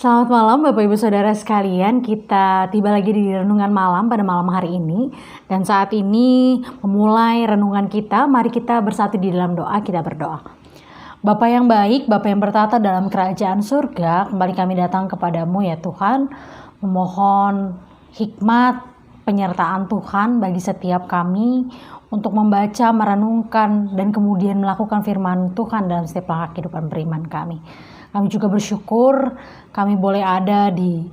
Selamat malam Bapak Ibu Saudara sekalian, kita tiba lagi di renungan malam pada malam hari ini. Dan saat ini memulai renungan kita, mari kita bersatu di dalam doa, kita berdoa. Bapa yang baik, Bapa yang bertata dalam kerajaan surga, kembali kami datang kepadamu ya Tuhan, memohon hikmat, penyertaan Tuhan bagi setiap kami untuk membaca, merenungkan, dan kemudian melakukan firman Tuhan dalam setiap langkah kehidupan beriman kami. Kami juga bersyukur kami boleh ada di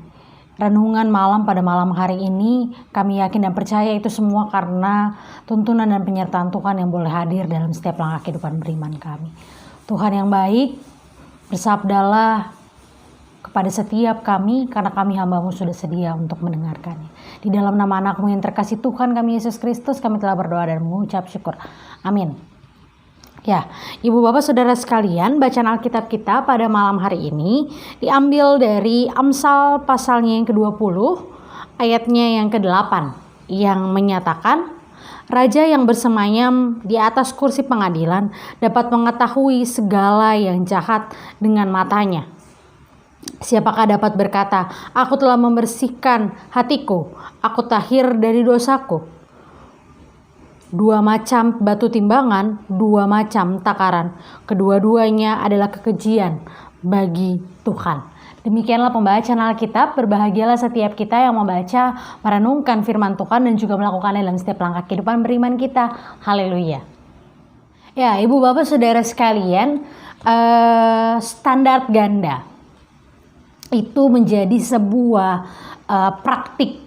renungan malam pada malam hari ini. Kami yakin dan percaya itu semua karena tuntunan dan penyertaan Tuhan yang boleh hadir dalam setiap langkah kehidupan beriman kami. Tuhan yang baik, bersabdalah kepada setiap kami karena kami hamba-Mu sudah sedia untuk mendengarkannya. Di dalam nama anak-Mu yang terkasih Tuhan kami Yesus Kristus, kami telah berdoa dan mengucap syukur. Amin. Ya, Ibu Bapak Saudara sekalian, bacaan Alkitab kita pada malam hari ini diambil dari Amsal pasalnya yang ke-20, ayatnya yang ke-8, yang menyatakan, Raja yang bersemayam di atas kursi pengadilan dapat mengetahui segala yang jahat dengan matanya. Siapakah dapat berkata, aku telah membersihkan hatiku, aku tahir dari dosaku. Dua macam batu timbangan, dua macam takaran. Kedua-duanya adalah kekejian bagi Tuhan. Demikianlah pembacaan Alkitab. Berbahagialah setiap kita yang membaca, merenungkan firman Tuhan dan juga melakukannya dalam setiap langkah kehidupan beriman kita. Haleluya. Ya, Ibu Bapak Saudara sekalian, standar ganda itu menjadi sebuah praktik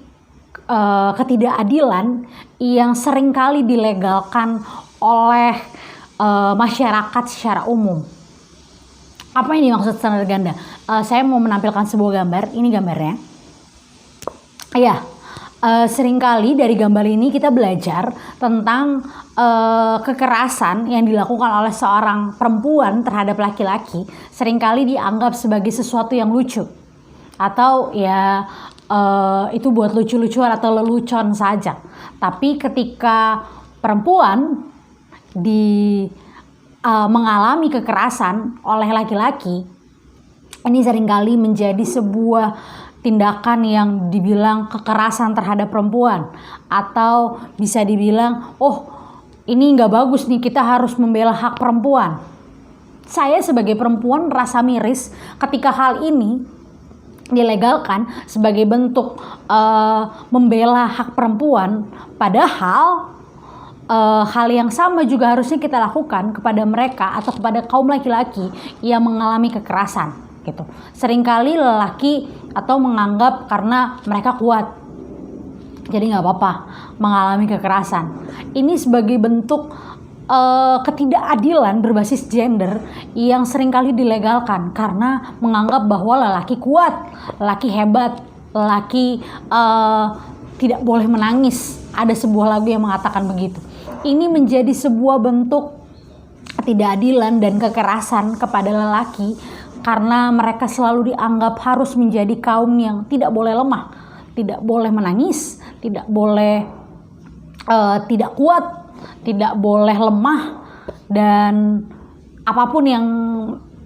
ketidakadilan yang seringkali dilegalkan oleh masyarakat secara umum. Apa ini maksud standar ganda? Saya mau menampilkan sebuah gambar. Ini gambarnya. Ya, seringkali dari gambar ini kita belajar tentang kekerasan yang dilakukan oleh seorang perempuan terhadap laki-laki. Seringkali dianggap sebagai sesuatu yang lucu atau ya itu buat lucu-lucuan atau lelucon saja. Tapi ketika perempuan mengalami kekerasan oleh laki-laki, ini seringkali menjadi sebuah tindakan yang dibilang kekerasan terhadap perempuan, atau bisa dibilang, oh ini nggak bagus nih, kita harus membela hak perempuan. Saya sebagai perempuan merasa miris ketika hal ini dilegalkan sebagai bentuk membela hak perempuan, padahal hal yang sama juga harusnya kita lakukan kepada mereka atau kepada kaum laki-laki yang mengalami kekerasan gitu. Seringkali lelaki atau menganggap karena mereka kuat jadi nggak apa-apa mengalami kekerasan. Ini sebagai bentuk ketidakadilan berbasis gender yang seringkali dilegalkan karena menganggap bahwa lelaki kuat, lelaki hebat, lelaki tidak boleh menangis. Ada sebuah lagu yang mengatakan begitu. Ini menjadi sebuah bentuk ketidakadilan dan kekerasan kepada lelaki karena mereka selalu dianggap harus menjadi kaum yang tidak boleh lemah, tidak boleh menangis, tidak boleh tidak kuat, tidak boleh lemah, dan apapun yang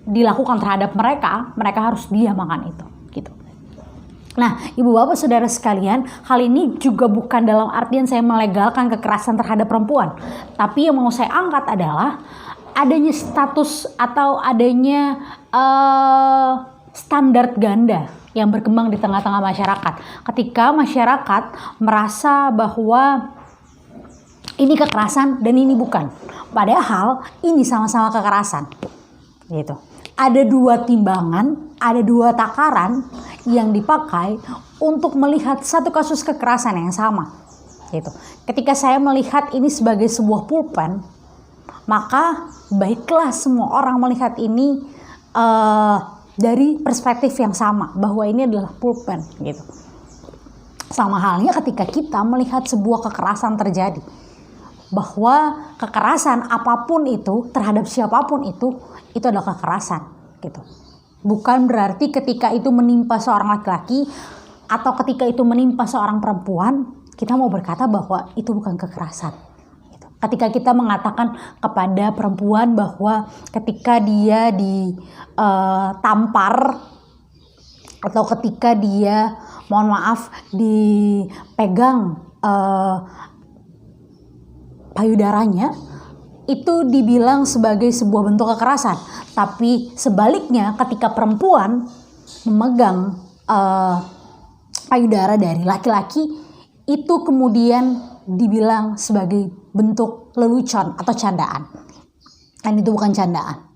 dilakukan terhadap mereka harus diam akan itu gitu. Nah, Ibu Bapak Saudara sekalian, hal ini juga bukan dalam artian saya melegalkan kekerasan terhadap perempuan, tapi yang mau saya angkat adalah adanya status atau adanya standar ganda yang berkembang di tengah-tengah masyarakat. Ketika masyarakat merasa bahwa ini kekerasan dan ini bukan, padahal ini sama-sama kekerasan gitu. Ada dua timbangan, ada dua takaran yang dipakai untuk melihat satu kasus kekerasan yang sama gitu. Ketika saya melihat ini sebagai sebuah pulpen, maka baiklah semua orang melihat ini dari perspektif yang sama, bahwa ini adalah pulpen gitu. Sama halnya ketika kita melihat sebuah kekerasan terjadi, bahwa kekerasan apapun itu terhadap siapapun itu adalah kekerasan gitu. Bukan berarti ketika itu menimpa seorang laki-laki atau ketika itu menimpa seorang perempuan kita mau berkata bahwa itu bukan kekerasan gitu. Ketika kita mengatakan kepada perempuan bahwa ketika dia ditampar atau ketika dia, mohon maaf, dipegang payudaranya, itu dibilang sebagai sebuah bentuk kekerasan. Tapi sebaliknya ketika perempuan memegang payudara dari laki-laki, itu kemudian dibilang sebagai bentuk lelucon atau candaan. Dan itu bukan candaan.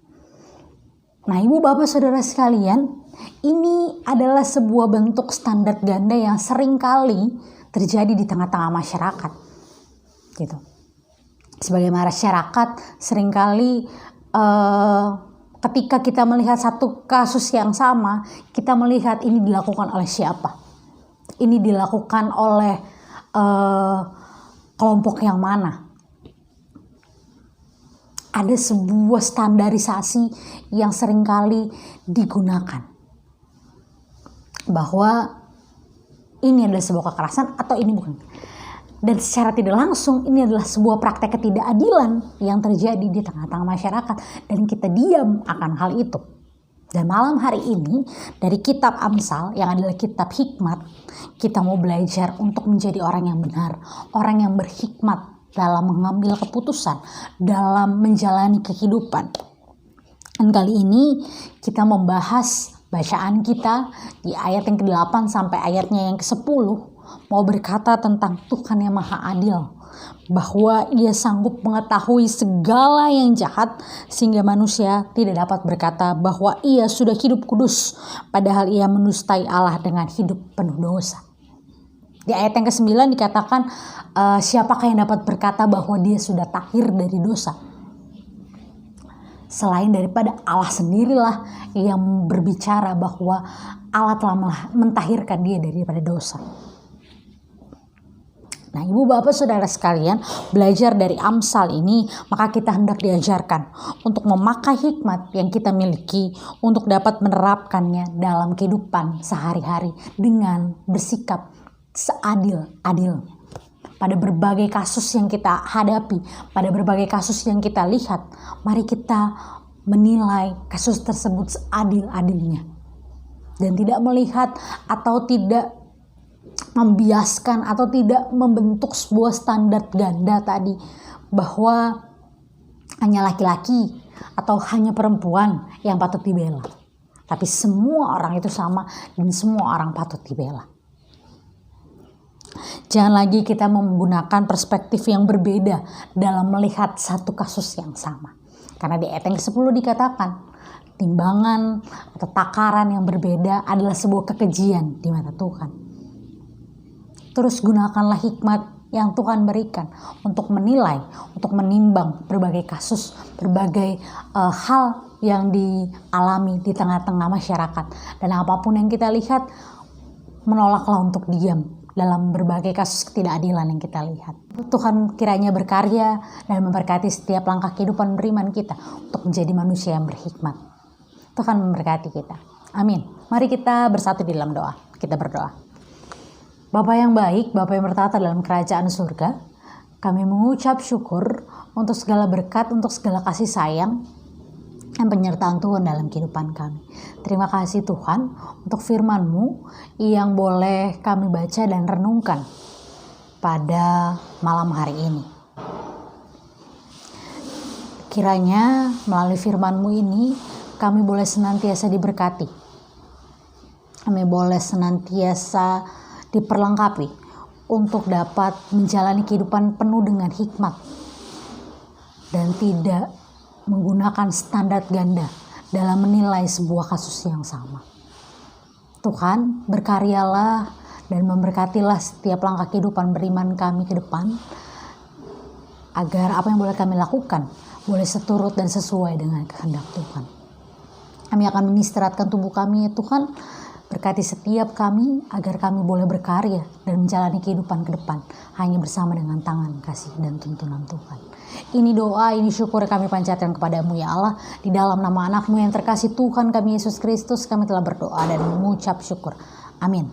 Nah, ibu bapak saudara sekalian, ini adalah sebuah bentuk standar ganda yang sering kali terjadi di tengah-tengah masyarakat. Gitu. Sebagai masyarakat seringkali ketika kita melihat satu kasus yang sama, kita melihat ini dilakukan oleh siapa? Ini dilakukan oleh kelompok yang mana? Ada sebuah standarisasi yang seringkali digunakan. Bahwa ini adalah sebuah kekerasan atau ini bukan. Dan secara tidak langsung ini adalah sebuah praktek ketidakadilan yang terjadi di tengah-tengah masyarakat. Dan kita diam akan hal itu. Dan malam hari ini dari kitab Amsal yang adalah kitab hikmat, kita mau belajar untuk menjadi orang yang benar. Orang yang berhikmat dalam mengambil keputusan, dalam menjalani kehidupan. Dan kali ini kita membahas bacaan kita di ayat yang ke-8 sampai ayatnya yang ke-10. Mau berkata tentang Tuhan yang Maha Adil, bahwa Ia sanggup mengetahui segala yang jahat sehingga manusia tidak dapat berkata bahwa Ia sudah hidup kudus, padahal Ia menustai Allah dengan hidup penuh dosa. Di ayat yang ke-9 dikatakan, siapakah yang dapat berkata bahwa dia sudah tahir dari dosa? Selain daripada Allah sendirilah yang berbicara bahwa Allah telah mentahirkan dia daripada dosa. Nah, ibu bapak saudara sekalian, belajar dari Amsal ini, maka kita hendak diajarkan untuk memakai hikmat yang kita miliki untuk dapat menerapkannya dalam kehidupan sehari-hari dengan bersikap seadil-adil. Pada berbagai kasus yang kita hadapi, pada berbagai kasus yang kita lihat, mari kita menilai kasus tersebut seadil-adilnya. Dan tidak melihat atau tidak membiaskan atau tidak membentuk sebuah standar ganda tadi, bahwa hanya laki-laki atau hanya perempuan yang patut dibela. Tapi semua orang itu sama dan semua orang patut dibela. Jangan lagi kita menggunakan perspektif yang berbeda dalam melihat satu kasus yang sama. Karena di ayat yang ke-10 dikatakan, timbangan atau takaran yang berbeda adalah sebuah kekejian di mata Tuhan. Terus gunakanlah hikmat yang Tuhan berikan untuk menilai, untuk menimbang berbagai kasus, berbagai hal yang dialami di tengah-tengah masyarakat. Dan apapun yang kita lihat, menolaklah untuk diam dalam berbagai kasus ketidakadilan yang kita lihat. Tuhan kiranya berkarya dan memberkati setiap langkah kehidupan beriman kita untuk menjadi manusia yang berhikmat. Tuhan memberkati kita. Amin. Mari kita bersatu di dalam doa. Kita berdoa. Bapa yang baik, Bapa yang bertata dalam kerajaan surga, kami mengucap syukur untuk segala berkat, untuk segala kasih sayang dan penyertaan Tuhan dalam kehidupan kami. Terima kasih Tuhan untuk firman-Mu yang boleh kami baca dan renungkan pada malam hari ini. Kiranya melalui firman-Mu ini kami boleh senantiasa diberkati. Kami boleh senantiasa diperlengkapi untuk dapat menjalani kehidupan penuh dengan hikmat dan tidak menggunakan standar ganda dalam menilai sebuah kasus yang sama. Tuhan, berkaryalah dan memberkatilah setiap langkah kehidupan beriman kami ke depan, agar apa yang boleh kami lakukan boleh seturut dan sesuai dengan kehendak Tuhan. Kami akan mengistirahatkan tubuh kami ya Tuhan. Berkati setiap kami agar kami boleh berkarya dan menjalani kehidupan ke depan hanya bersama dengan tangan kasih dan tuntunan Tuhan. Ini doa, ini syukur kami panjatkan kepadamu ya Allah. Di dalam nama anak-Mu yang terkasih Tuhan kami Yesus Kristus, kami telah berdoa dan mengucap syukur. Amin.